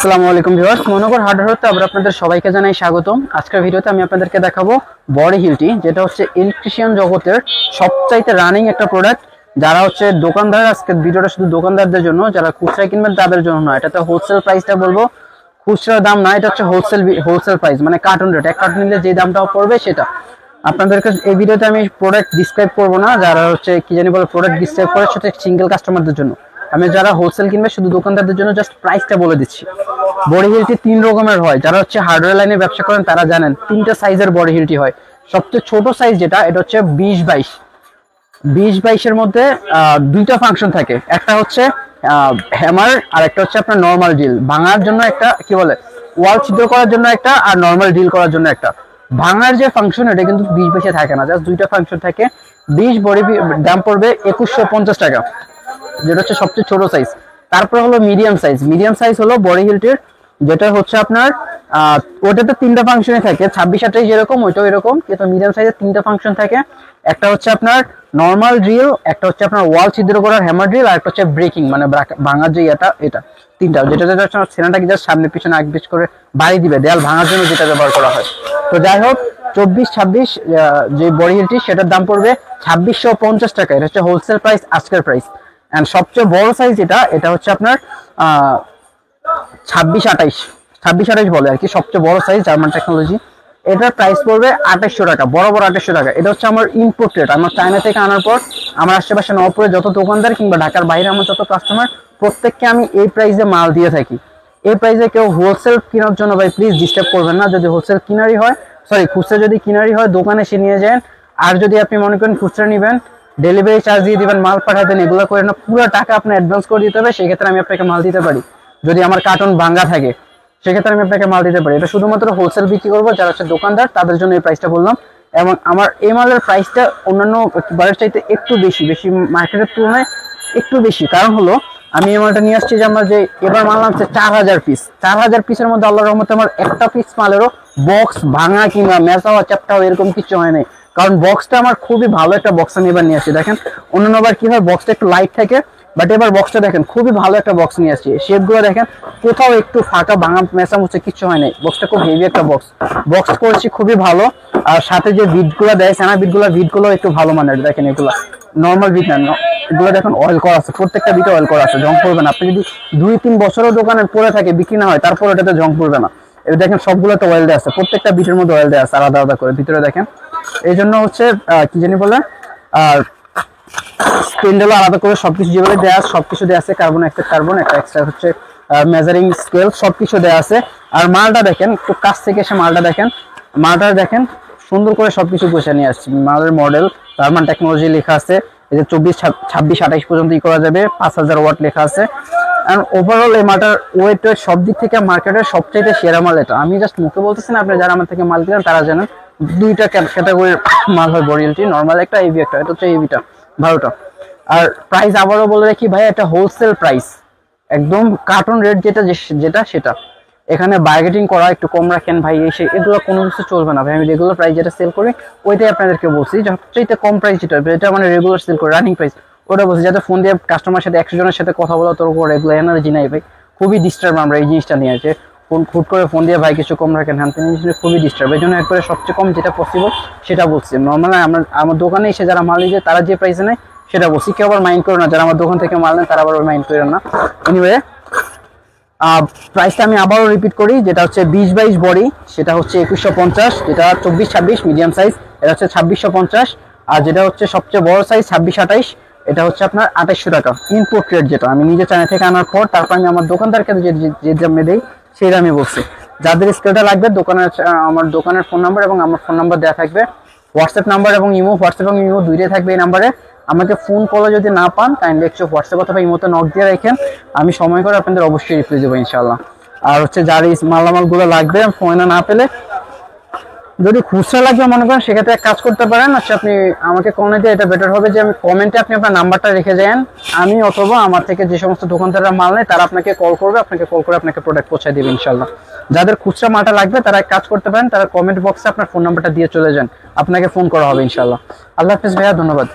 আসসালামু আলাইকুম ভিউয়ার্স, মনোহর হার্ডওয়্যারতে আবার আপনাদের সবাইকে জানাই স্বাগতম। আজকের ভিডিওতে আমি আপনাদেরকে দেখাবো বডি হিলটি, যেটা হচ্ছে ইলেকট্রিশিয়ান জগতের সবচাইতে রানিং একটা প্রোডাক্ট। যারা হচ্ছে দোকানদার, আজকের ভিডিওটা শুধু দোকানদারদের জন্য, যারা খুচরা কিনবেন তাদের জন্য না। এটাতে হোলসেল প্রাইসটা বলবো, খুচরা দাম না, এটা হচ্ছে হোলসেল প্রাইস, মানে কার্টন রেট। এক কার্টন নিলে যে দামটা পড়বে সেটা আপনাদেরকে এই ভিডিওতে আমি প্রোডাক্ট ডিসক্রাইব করবো না। যারা হচ্ছে কি জানি বলে প্রোডাক্ট ডিসক্রাইব করে, সেটা সিঙ্গেল কাস্টমারদের জন্য। আমি যারা হোলসেল কিনবে শুধু দোকানদারদের জন্য জাস্ট প্রাইসটা বলে দিচ্ছি। বডি হিলটি 3 রকমের হয়। যারা হচ্ছে হার্ডওয়্যার লাইনে ব্যবসা করেন তারা জানেন 3টা সাইজের বডি হিলটি হয়। সবচেয়ে ছোট সাইজ যেটা, এটা হচ্ছে 20-22 এর মধ্যে 2টা ফাংশন থাকে। একটা হচ্ছে হ্যামার, আর একটা হচ্ছে আপনার নরমাল ড্রিল। ভাঙার জন্য একটা, কি বলে, ওয়াল ছিদ্র করার জন্য একটা, আর নরমাল ড্রিল করার জন্য একটা। ভাঙার যে ফাংশন, এটা কিন্তু 20-22 থাকে না, জাস্ট 2টা ফাংশন থাকে। 20 বডি দাম পড়বে 2150 টাকা, যেটা হচ্ছে সবচেয়ে ছোট সাইজ। তারপর হলো মিডিয়াম সাইজ হলো বডি হিলটির, যেটা হচ্ছে আপনার ওটাতে 3টা ফাংশনে থাকে। 26-28 যেরকম, ওইটাও এরকম, কিন্তু মিডিয়াম সাইজের 3টা ফাংশন থাকে। একটা হচ্ছে আপনার নরমাল ড্রিল, একটা হচ্ছে আপনার ওয়াল ছিদ্র করার হ্যামার ড্রিল, আর একটা হচ্ছে ব্রেকিং, মানে ভাঙার যে এটা 3টা, যেটা সেনাটাকে জাস্ট সামনে পিছনে আগ পিছ করে বাড়ি দিবে, দেয়াল ভাঙার জন্য যেটা ব্যবহার করা হয়। তো যাই হোক, 24-26 যে বডি হিলটি, সেটার দাম পড়বে 2650 টাকা। এটা হচ্ছে হোলসেল প্রাইস, আজকের প্রাইস। এন্ড সবচেয়ে বড় সাইজ এটা হচ্ছে আপনার 26-28 বলে আর কি, সবচেয়ে বড় সাইজ, জার্মান টেকনোলজি। এটার প্রাইস পড়বে 2800 টাকা, বরাবর 2800 টাকা। এটা হচ্ছে আমার ইম্পোর্ট রেট, আমার চায়না থেকে আনার পর আমার আশেপাশে নবপুরে যত দোকানদার কিংবা ঢাকার বাইরে আমার যত কাস্টমার, প্রত্যেককে আমি এই প্রাইসে মাল দিয়ে থাকি। এই প্রাইসে কেউ হোলসেল কেনার জন্য ভাই প্লিজ ডিস্টার্ব করবেন না। যদি হোলসেল কিনারই হয়, খুচরা যদি কিনারই হয়, দোকানে এসে নিয়ে যান। আর যদি আপনি মনে করেন খুচরা নেবেন, ডেলিভারি চার্জ দিয়ে দিবেন, মাল পাঠাতেন, এগুলো করে না, পুরো টাকা আপনি অ্যাডভান্স করে দিতে হবে। সেক্ষেত্রে আমি আপনাকে মাল দিতে পারি। যদি আমার কার্টন ভাঙ্গা থাকে, সেক্ষেত্রে আমি আপনাকে মাল দিতে পারি। এটা শুধুমাত্র হোলসেল বিক্রি করবো, যারা হচ্ছে দোকানদার তাদের জন্য এই প্রাইসটা বললাম। এবং আমার এই মালের প্রাইসটা অন্যান্য বারের চাইতে একটু বেশি মার্কেটের তুলনায় একটু বেশি। কারণ হলো, আমি এই মালটা নিয়ে আসছি যে আমার যে এবার মাল নামছে 4000 পিস। 4000 পিসের মধ্যে আল্লাহর রহমতে আমার একটা পিস মালেরও বক্স ভাঙা কিংবা মেসা হওয়া, চ্যাপটা এরকম কিছু হয় নাই। কারণ বক্সটা আমার খুবই ভালো একটা বক্স আমি এবার নিয়ে আসছি। দেখেন অন্যান্যবার কি হয়, বক্সটা একটু লাইট থাকে, বাট এবার বক্সটা দেখেন খুবই ভালো একটা বক্স নিয়ে আসছি। শেপগুলো দেখেন, কোথাও একটু ফাঁকা ভাঙা মেসা মুছে কিছু হয় নাই। বক্সটা খুব হেভি একটা বক্স করেছি, খুবই ভালো। আর সাথে যে বিটগুলো দেয়, সেনা বিটগুলো একটু ভালো মানের। দেখেন এগুলা নর্মাল বিট না, এগুলো দেখেন অয়েল করা আছে, প্রত্যেকটা বিটে অয়েল করা আছে, জং পড়বে না। আপনি যদি 2-3 বছরও দোকানে পরে থাকে, বিক্রি না হয়, তারপর এটাতে জং পড়বে না। এটা দেখেন সবগুলোতে অয়েল দেওয়া আছে, প্রত্যেকটা বিটের মধ্যে অয়েল দেওয়া আছে আলাদা আলাদা করে ভিতরে দেখেন। এই জন্য হচ্ছে কি জানি বলে, আর স্পেন্ডেলও আলাদা করে সবকিছু যেভাবে দেওয়া আছে, সবকিছু দেওয়া আছে। কার্বন একটা এক্সট্রা হচ্ছে মেজারিং স্কেল, সবকিছু দেওয়া আছে। আর মালটা দেখেন, খুব কাছ থেকে এসে মালটা দেখেন সুন্দর করে সবকিছু বসে নিয়ে আসছি। মালের মডেল জার্মান টেকনোলজি লেখা আছে। এই যে 24-26-28 পর্যন্ত করা যাবে, 5000 ওয়াট লেখা আছে। এন্ড ওভারঅল এই মালটার ওয়েট সব দিক থেকে মার্কেটের সবচেয়ে সেরা মাল এটা। আমি জাস্ট মুখে বলতেছি না, আপনি যারা আমার থেকে মাল কিনেন তারা জানেন। 2টা ক্যাটাগরির মাল হয় বডি হিলটি, নর্মাল একটা, এভি একটা। এটা হচ্ছে এভিটা 12টা। আর প্রাইস আবারও বলে রাখি ভাই, এটা হোলসেল প্রাইস, একদম কার্টন রেট যেটা সেটা। এখানে বার্গেটিং করা, একটু কম রাখেন ভাই, এগুলো কোনো কিছু চলবে না ভাই। আমি রেগুলার প্রাইস যেটা সেল করি ওইটাই আপনাদেরকে বলছি। সবচেয়ে কম প্রাইস যেটা মানে রেগুলার সেল করি, রানিং প্রাইস, ওটা বলছি। যাতে ফোন দিয়ে কাস্টমার সাথে 100 জনের সাথে কথা বলা, তোর উপর রেগুলার এনার্জি নাই ভাই। খুবই ডিস্টার্ব আমরা এই জিনিসটা নিয়ে, যে হুট করে ফোন দিয়ে ভাই কিছু কম রাখেন, হ্যাঁ, জিনিসটা খুবই ডিস্টার্ব। এই জন্য একবারে সবচেয়ে কম যেটা পসিবল সেটা বলছি। নর্মালি আমার দোকানে এসে যারা মাল নিয়ে তারা যে প্রাইসে নেয় সেটা বলছি। কেউ আবার মাইন্ড করে না, যারা আমার দোকান থেকে মাল নেন তারা আবার মাইন্ড করেন না। এনিওয়ে, প্রাইসটা আমি আবারও রিপিট করি, যেটা হচ্ছে 20-22 বডি, সেটা হচ্ছে 2150। যেটা 24-26 মিডিয়াম সাইজ, এটা হচ্ছে 2650। আর যেটা হচ্ছে সবচেয়ে বড় সাইজ 26-28, এটা হচ্ছে আপনার 2800 টাকা। ইনপুট রেট যেটা আমি নিজে চায়না থেকে আনার পর, তারপর আমি আমার দোকানদারকে যে দামে দেই সেই দামে বলছি। যাদের স্কেলটা লাগবে, আমার দোকানের ফোন নাম্বার এবং আমার ফোন নাম্বার দেওয়া থাকবে। হোয়াটসঅ্যাপ নাম্বার এবং ইমো, দুইটাই থাকবে এই নাম্বারে। আমাকে ফোন কলে যদি না পান, কাইন্ডলি একটু হোয়াটসঅ্যাপ অথবা ইমোতে নক দিয়ে রাখেন, আমি সময় করে আপনাদের অবশ্যই রিপ্লাই দেবো ইনশাল্লাহ। আর হচ্ছে যার এই মালামালগুলো লাগবে ফোনে না পেলে, যদি খুচরা লাগবে মনে করেন, সেক্ষেত্রে এক কাজ করতে পারেন, আচ্ছা আপনি আমাকে কমেন্টে, এটা বেটার হবে যে আমি কমেন্টে আপনি আপনার নাম্বারটা রেখে যান। আমি অথবা আমার থেকে যে সমস্ত দোকানদাররা মাল নেয় তারা আপনাকে কল করে আপনাকে প্রোডাক্ট পৌঁছায় দেবে ইনশাল্লাহ। যাদের খুচরা মালটা লাগবে তারা এক কাজ করতে পারেন, তারা কমেন্ট বক্সে আপনার ফোন নাম্বারটা দিয়ে চলে যান, আপনাকে ফোন করা হবে ইনশাল্লাহ। আল্লাহ হাফেজ ভাইয়া, ধন্যবাদ।